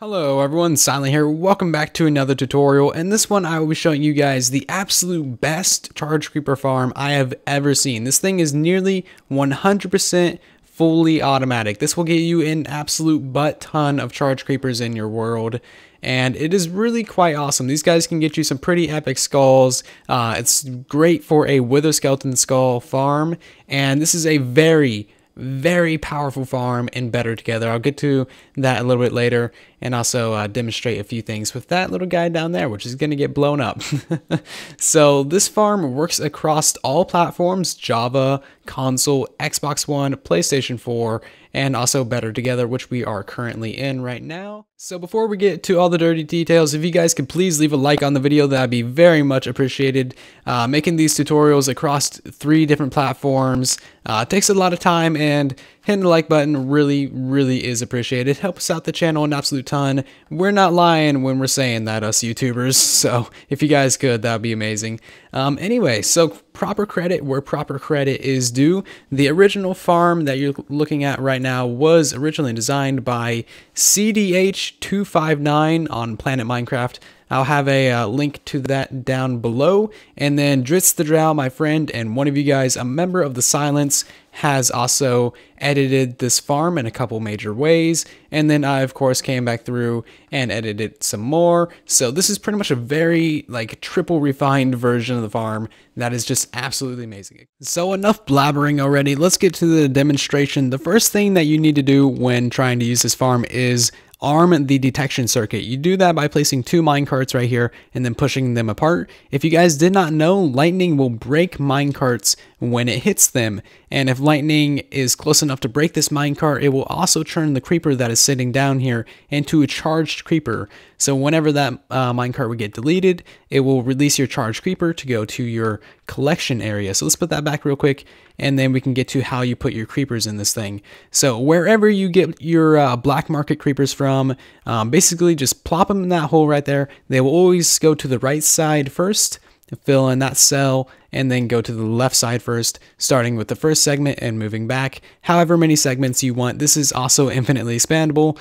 Hello everyone, Silent here. Welcome back to another tutorial. In this one, I will be showing you guys the absolute best charge creeper farm I have ever seen. This thing is nearly 100% fully automatic. This will get you an absolute butt ton of charge creepers in your world. And it is really quite awesome. These guys can get you some pretty epic skulls. It's great for a wither skeleton skull farm. And this is a very powerful farm and better together. I'll get to that a little bit later and also demonstrate a few things with that little guy down there, which is going to get blown up. So this farm works across all platforms: Java, console, Xbox One, PlayStation 4, and also better together, which we are currently in right now. So before we get to all the dirty details, if you guys could please leave a like on the video, that'd be very much appreciated. Making these tutorials across 3 different platforms takes a lot of time, and hitting the like button really is appreciated. It helps out the channel an absolute ton. We're not lying when we're saying that, us YouTubers, so if you guys could, that'd be amazing. Anyway, so proper credit where proper credit is due. The original farm that you're looking at right now was originally designed by CDH259 on Planet Minecraft. I'll have a link to that down below. And then Dritz the Drow, my friend, and one of you guys, a member of the Silence, has also edited this farm in a couple major ways. And then I, of course, came back through and edited some more. So this is pretty much a very, triple refined version of the farm that is just absolutely amazing. So enough blabbering already. Let's get to the demonstration. The first thing that you need to do when trying to use this farm is arm the detection circuit. You do that by placing 2 minecarts right here and then pushing them apart. If you guys did not know, lightning will break minecarts when it hits them, and if lightning is close enough to break this minecart, it will also turn the creeper that is sitting down here into a charged creeper. So whenever that minecart would get deleted, it will release your charged creeper to go to your collection area. So let's put that back real quick, and then we can get to how you put your creepers in this thing. So wherever you get your black market creepers from, basically just plop them in that hole right there. They will always go to the right side first, fill in that cell, and then go to the left side first, starting with the first segment and moving back however many segments you want. This is also infinitely expandable.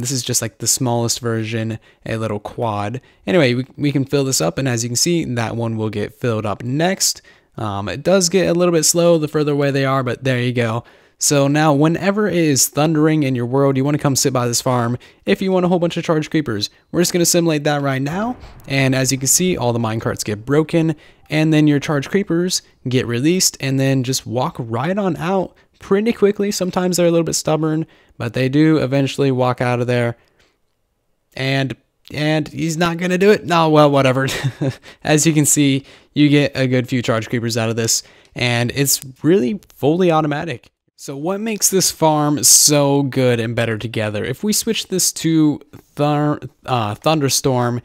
This is just like the smallest version, a little quad. Anyway, we can fill this up, and as you can see, that one will get filled up next. It does get a little bit slow the further away they are, but there you go. So now whenever it is thundering in your world, you want to come sit by this farm if you want a whole bunch of charged creepers. We're just going to simulate that right now. And as you can see, all the minecarts get broken, and then your charged creepers get released, and then just walk right on out pretty quickly. Sometimes they're a little bit stubborn, but they do eventually walk out of there. And he's not going to do it. No, well, whatever. As you can see, you get a good few charged creepers out of this, and it's really fully automatic. So what makes this farm so good and better together? If we switch this to Thunderstorm,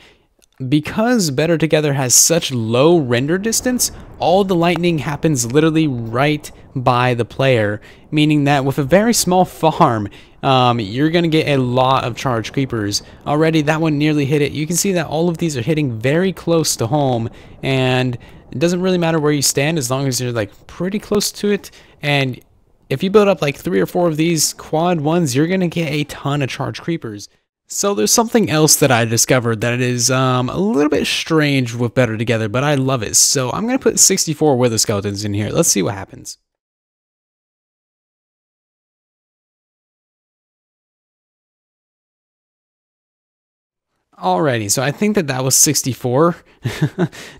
because Better Together has such low render distance, all the lightning happens literally right by the player, meaning that with a very small farm, you're going to get a lot of charged creepers. Already that one nearly hit it. You can see that all of these are hitting very close to home, and it doesn't really matter where you stand as long as you're pretty close to it. And if you build up 3 or 4 of these quad ones, you're going to get a ton of charged creepers. So there's something else that I discovered that is a little bit strange with Better Together, but I love it. So I'm going to put 64 wither skeletons in here. Let's see what happens. Alrighty, so I think that was 64.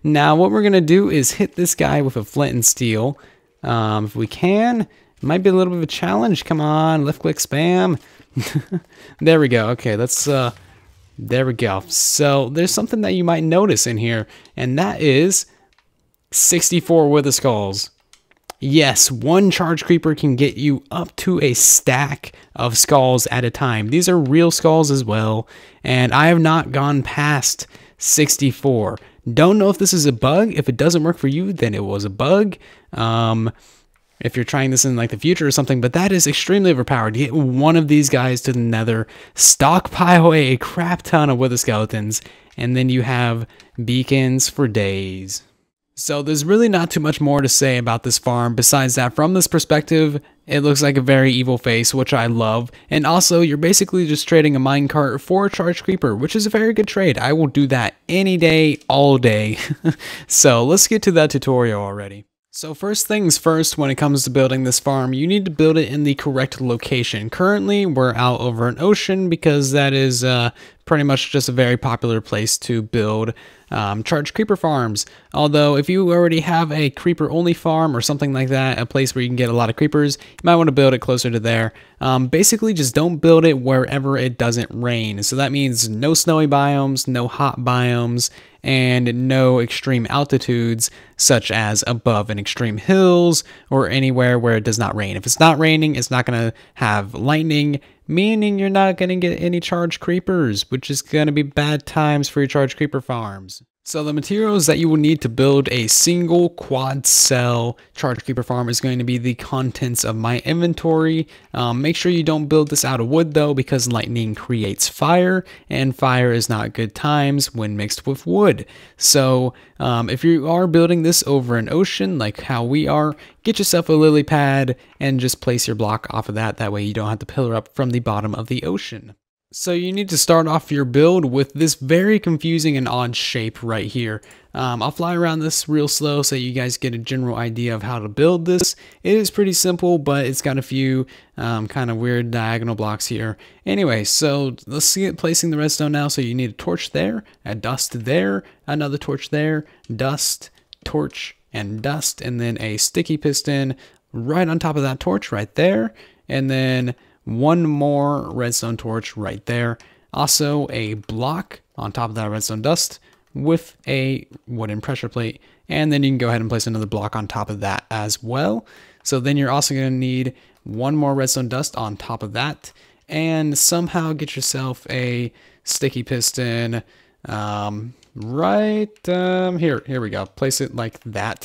Now what we're going to do is hit this guy with a flint and steel. If we can. It might be a little bit of a challenge. Come on, left click spam. There we go. Okay, let's there we go. So there's something that you might notice in here, and that is 64 wither skulls. Yes, 1 charge creeper can get you up to a stack of skulls at a time. These are real skulls as well, and I have not gone past 64. Don't know if this is a bug. If it doesn't work for you, then it was a bug. If you're trying this in the future or something, but that is extremely overpowered. You get one of these guys to the nether, stockpile a crap ton of wither skeletons, and then you have beacons for days. So there's really not too much more to say about this farm besides that from this perspective, it looks like a very evil face, which I love. And also, you're basically just trading a minecart for a charged creeper, which is a very good trade. I will do that any day, all day. So let's get to that tutorial already. So first things first, when it comes to building this farm, you need to build it in the correct location. Currently, we're out over an ocean because that is pretty much just a very popular place to build charged creeper farms. Although if you already have a creeper only farm or something like that, a place where you can get a lot of creepers, you might want to build it closer to there. Basically just don't build it wherever it doesn't rain. So that means no snowy biomes, no hot biomes, and no extreme altitudes such as above and extreme hills or anywhere where it does not rain. If it's not raining, it's not going to have lightning, meaning you're not going to get any charged creepers, which is going to be bad times for your charged creeper farms. So the materials that you will need to build a single quad cell charged creeper farm is going to be the contents of my inventory. Make sure you don't build this out of wood though, because lightning creates fire, and fire is not good times when mixed with wood. So if you are building this over an ocean like how we are, get yourself a lily pad and just place your block off of that. That way you don't have to pillar up from the bottom of the ocean. So you need to start off your build with this very confusing and odd shape right here. I'll fly around this real slow so you guys get a general idea of how to build this. It is pretty simple, but it's got a few kind of weird diagonal blocks here. Anyway, so let's get placing the redstone now. So you need a torch there, a dust there, another torch there, dust, torch, and dust, and then a sticky piston right on top of that torch right there, and then one more redstone torch right there. Also a block on top of that redstone dust with a wooden pressure plate. And then you can go ahead and place another block on top of that as well. So then you're also going to need one more redstone dust on top of that. And somehow get yourself a sticky piston right here we go. Place it like that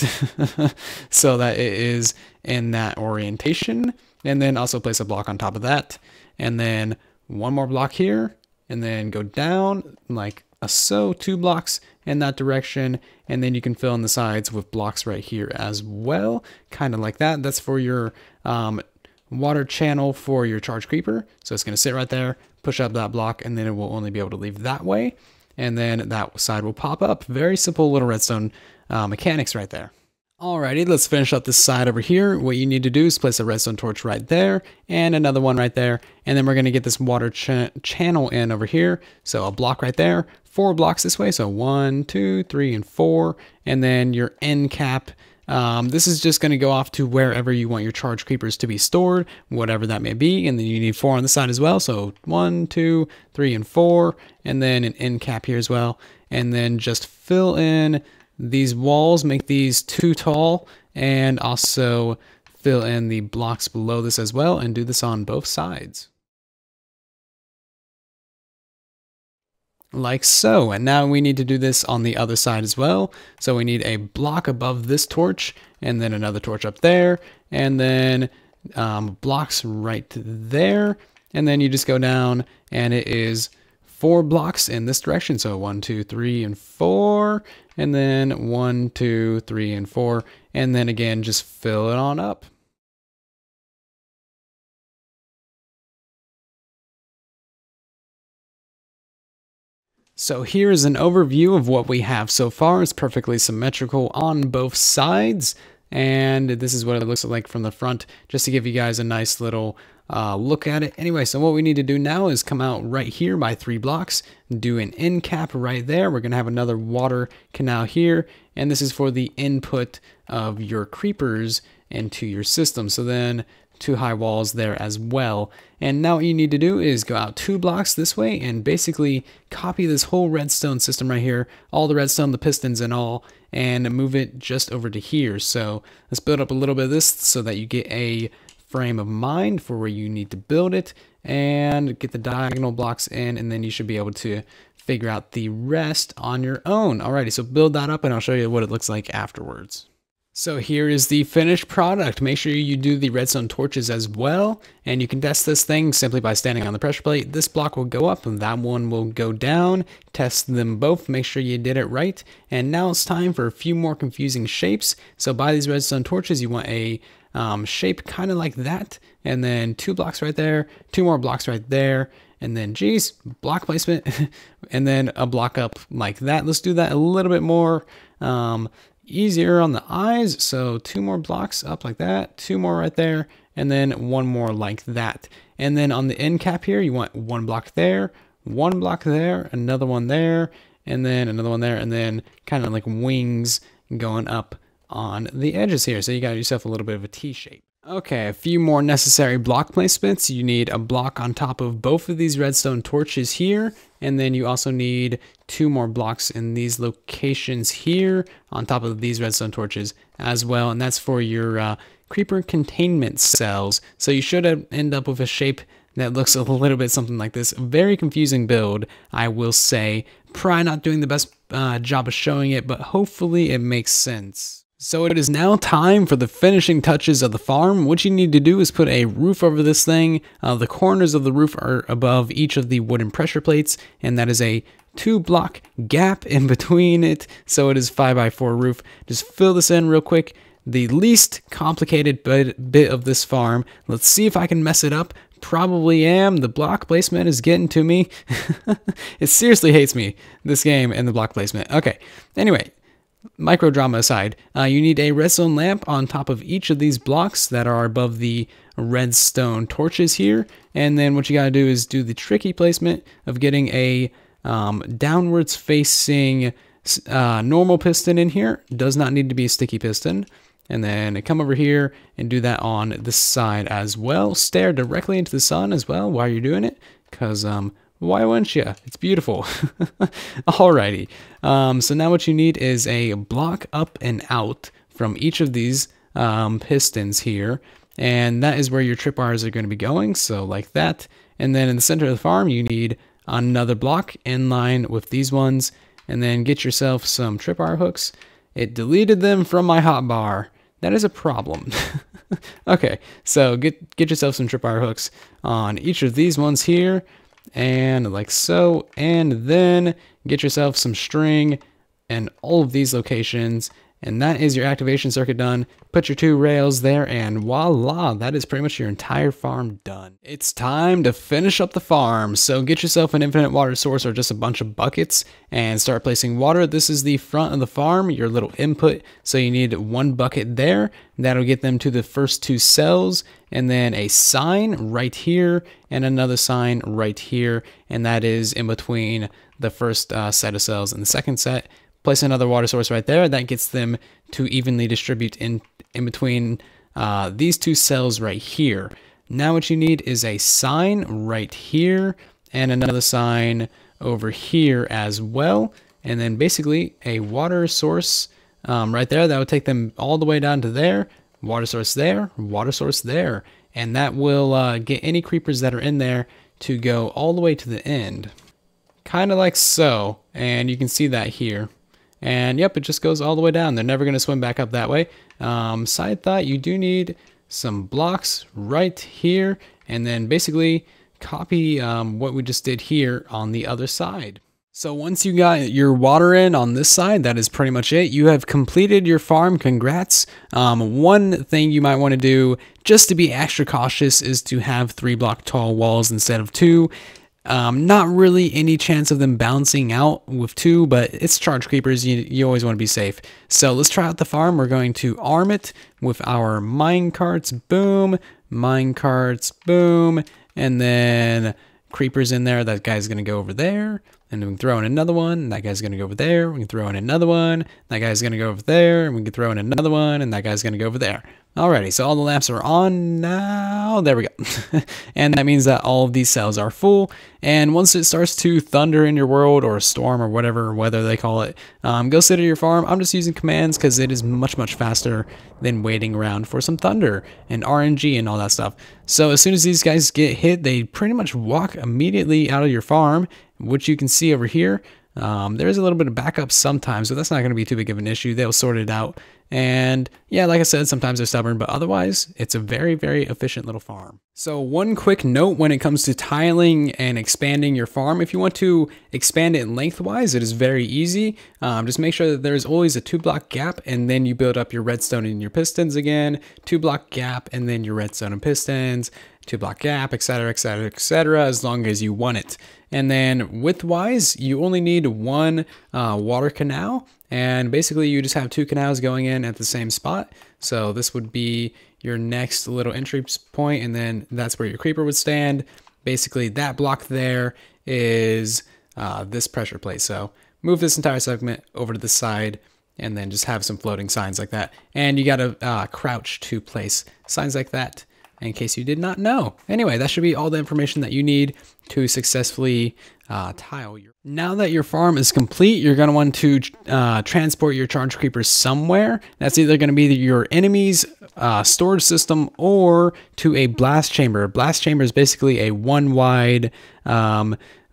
so that it is in that orientation. And then also place a block on top of that. And then one more block here. And then go down like so, 2 blocks in that direction. And then you can fill in the sides with blocks right here as well. Kind of like that. That's for your water channel for your charged creeper. So it's going to sit right there, push up that block, and then it will only be able to leave that way. And then that side will pop up. Very simple little redstone mechanics right there. Alrighty, let's finish up this side over here. What you need to do is place a redstone torch right there and another one right there. And then we're going to get this water channel in over here. So a block right there, 4 blocks this way. So 1, 2, 3, and 4. And then your end cap. This is just going to go off to wherever you want your charged creepers to be stored, whatever that may be. And then you need 4 on the side as well. So 1, 2, 3, and 4. And then an end cap here as well. And then just fill in these walls, make these too tall, and also fill in the blocks below this as well, and do this on both sides. Like so. And now we need to do this on the other side as well. So we need a block above this torch, and then another torch up there, and then blocks right there. And then you just go down, and it is 4 blocks in this direction. So 1, 2, 3, and 4. And then 1, 2, 3, and 4. And then again, just fill it on up. So here is an overview of what we have so far. It's perfectly symmetrical on both sides. And this is what it looks like from the front, just to give you guys a nice little look at it. Anyway, so what we need to do now is come out right here by 3 blocks, do an end cap right there. We're going to have another water canal here, and this is for the input of your creepers into your system. So then 2 high walls there as well. And now what you need to do is go out 2 blocks this way and basically copy this whole redstone system right here, all the redstone, the pistons and all, and move it just over to here. So let's build up a little bit of this so that you get a frame of mind for where you need to build it, and get the diagonal blocks in, and then you should be able to figure out the rest on your own. Alrighty, so build that up and I'll show you what it looks like afterwards. So here is the finished product. Make sure you do the redstone torches as well. And you can test this thing simply by standing on the pressure plate. This block will go up and that one will go down. Test them both. Make sure you did it right. And now it's time for a few more confusing shapes. So by these redstone torches, you want a shape kind of like that. And then 2 blocks right there. 2 more blocks right there. And then, geez, block placement. And then a block up like that. Let's do that a little bit more easier on the eyes. So 2 more blocks up like that, 2 more right there, and then 1 more like that. And then on the end cap here, you want 1 block there, 1 block there, another one there, and then another one there, and then kind of like wings going up on the edges here. So you got yourself a little bit of a T shape. Okay, a few more necessary block placements. You need a block on top of both of these redstone torches here, and then you also need 2 more blocks in these locations here on top of these redstone torches as well, and that's for your creeper containment cells. So you should end up with a shape that looks a little bit something like this. Very confusing build, I will say. Probably not doing the best job of showing it, but hopefully it makes sense. So it is now time for the finishing touches of the farm. What you need to do is put a roof over this thing. The corners of the roof are above each of the wooden pressure plates, and that is a 2 block gap in between it. So it is 5x4 roof. Just fill this in real quick. The least complicated bit of this farm. Let's see if I can mess it up. Probably am. The block placement is getting to me. It seriously hates me, this game and the block placement. Okay, anyway. Micro drama aside, you need a redstone lamp on top of each of these blocks that are above the redstone torches here. And then what you got to do is do the tricky placement of getting a downwards facing normal piston in here. Does not need to be a sticky piston. And then come over here and do that on this side as well. Stare directly into the sun as well while you're doing it, because why wouldn't you? It's beautiful. Alrighty. So now what you need is a block up and out from each of these pistons here. And that is where your tripwires are going to be going. So like that. And then in the center of the farm, you need another block in line with these ones. And then get yourself some tripwire hooks. It deleted them from my hotbar. That is a problem. Okay, so get yourself some tripwire hooks on each of these ones here. And like so, and then get yourself some string in all of these locations, and that is your activation circuit done. Put your 2 rails there, and voila, that is pretty much your entire farm done. It's time to finish up the farm, so get yourself an infinite water source or just a bunch of buckets and start placing water. This is the front of the farm, your little input, so you need 1 bucket there. That'll get them to the first 2 cells, and then a sign right here, and another sign right here, and that is in between the first set of cells and the second set. Place another water source right there. That gets them to evenly distribute in between these 2 cells right here. Now what you need is a sign right here and another sign over here as well. And then basically a water source right there. That would take them all the way down to there. Water source there, water source there. And that will get any creepers that are in there to go all the way to the end. Kind of like so. And you can see that here. And yep, it just goes all the way down. They're never going to swim back up that way. Side thought, you do need some blocks right here. And then basically copy what we just did here on the other side. So once you got your water in on this side, that is pretty much it. You have completed your farm. Congrats. One thing you might want to do just to be extra cautious is to have 3 block tall walls instead of 2. Not really any chance of them bouncing out with 2, but it's charge creepers. You always want to be safe. So let's try out the farm. We're going to arm it with our mine carts. Boom. Mine carts. Boom. And then creepers in there. That guy's going to go over there. And we can throw in another one. That guy's going to go over there. We can throw in another one. That guy's going to go over there. And we can throw in another one. And that guy's going to go over there. Alrighty, so all the lamps are on now. There we go. And that means that all of these cells are full. And once it starts to thunder in your world, or storm, or whatever weather they call it, go sit at your farm. I'm just using commands because it is much, much faster than waiting around for some thunder and RNG and all that stuff. So as soon as these guys get hit, they pretty much walk immediately out of your farm, which you can see over here. There is a little bit of backup sometimes, so that's not going to be too big of an issue. They'll sort it out And yeah, like I said, sometimes they're stubborn, but otherwise it's a very, very efficient little farm. So one quick note when it comes to tiling and expanding your farm, if you want to expand it lengthwise, it is very easy. Just make sure that there's always a 2-block gap, and then you build up your redstone and your pistons again, 2-block gap, and then your redstone and pistons, 2-block gap, etc., etc., etc., as long as you want it. And then widthwise, you only need one water canal, and basically you just have 2 canals going in at the same spot. So this would be your next little entry point, and then that's where your creeper would stand. Basically that block there is this pressure plate. So move this entire segment over to the side, and then just have some floating signs like that. And you gotta crouch to place signs like that, in case you did not know. Anyway, that should be all the information that you need to successfully tile your. Now that your farm is complete, you're going to want to transport your charge creepers somewhere. That's either going to be your enemy's storage system or to a blast chamber. A blast chamber is basically a one wide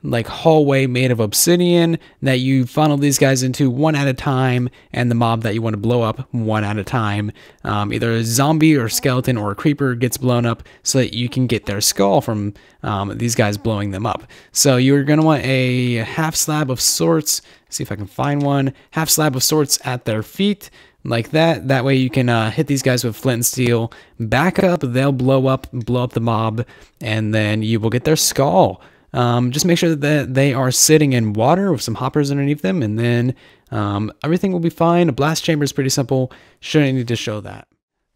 like hallway made of obsidian that you funnel these guys into one at a time, and the mob that you want to blow up one at a time. Either a zombie or skeleton or a creeper gets blown up so that you can get their skull from these guys blowing them up. So you're going to want a half slab of sorts. See if I can find one. Half slab of sorts at their feet, like that. That way you can hit these guys with flint and steel. Back up, they'll blow up the mob, and then you will get their skull. Just make sure that they are sitting in water with some hoppers underneath them, and then everything will be fine. A blast chamber is pretty simple. Shouldn't need to show that.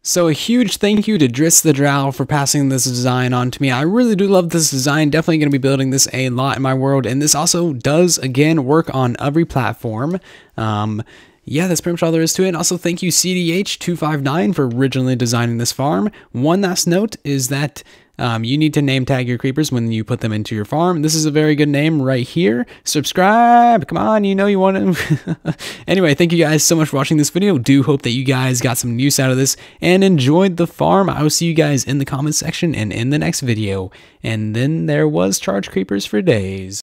So a huge thank you to Dritz the Drow for passing this design on to me. I really do love this design. Definitely going to be building this a lot in my world. And this also does, again, work on every platform. Yeah, that's pretty much all there is to it. And also thank you CDH259 for originally designing this farm. One last note is that you need to name tag your creepers when you put them into your farm. This is a very good name right here. Subscribe. Come on, you know you want to. Anyway, thank you guys so much for watching this video. Do hope that you guys got some use out of this and enjoyed the farm. I will see you guys in the comment section and in the next video. And then there was charge creepers for days.